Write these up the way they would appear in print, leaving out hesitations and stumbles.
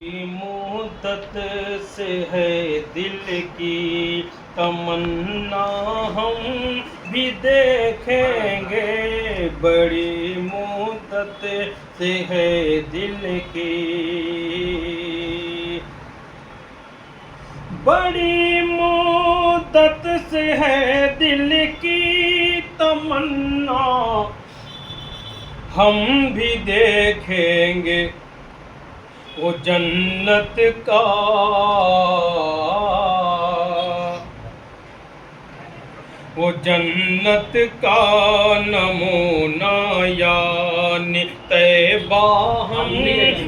مدت سے ہے دل کی تمنا، ہم بھی دیکھیں گے، بڑی مدت سے ہے دل کی، بڑی مدت سے ہے دل کی تمنا، ہم بھی دیکھیں گے وہ جنت کا، وہ جنت کا نمونہ یعنی طیبہ، ہم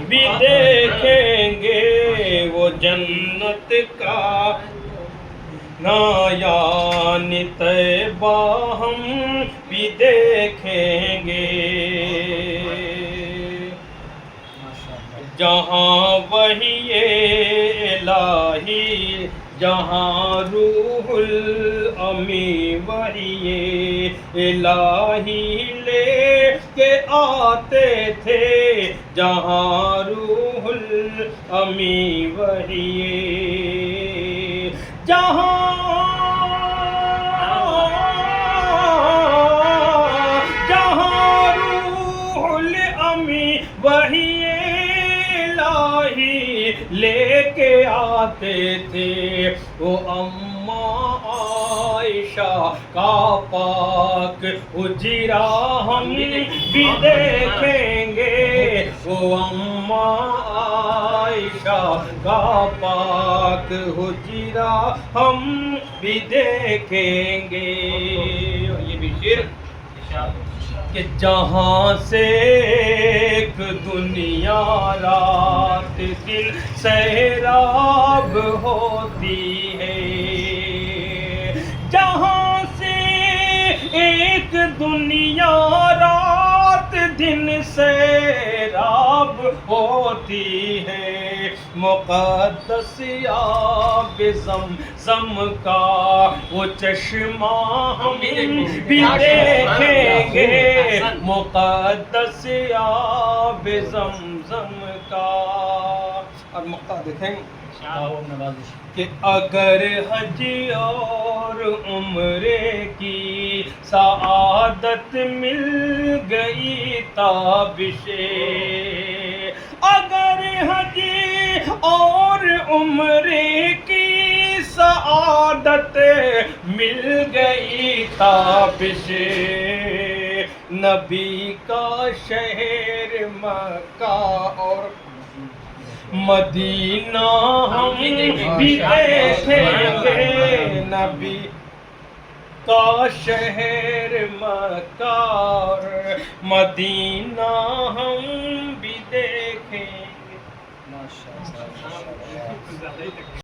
بھی دیکھیں گے وہ جنت کا یعنی طیبہ، ہم بھی دیکھیں گے، جہاں وحی الہی، جہاں روح الامی وحی الہی لے کے آتے تھے، جہاں روح الامی وحی، جہاں روح الامی وحی لے کے آتے تھے، وہ اماں عائشہ کا پاک حجرہ، ہم بھی دیکھیں گے وہ اماں عائشہ کا پاک حجرہ، ہم بھی دیکھیں گے۔ یہ بھی شعر کہ جہاں سے ایک دنیا رات دن سیراب ہوتی ہے، جہاں سے ایک دنیا رات دن سیراب ہوتی ہے، مقدس آب زمزم کا وہ چشمہ ہم بھی دیکھیں گے، مقدس آب زمزم کا۔ اور مقطع دیکھیں کہ اگر حج اور عمرے کی سعادت مل گئی تابش، اگر حج اور عمرے کی سعادت مل گئی تابش، نبی کا شہر مکہ اور مدینہ ہم بھی دیکھیں گے، نبی کا شہر مکہ اور مدینہ ہم بھی دیکھیں گے۔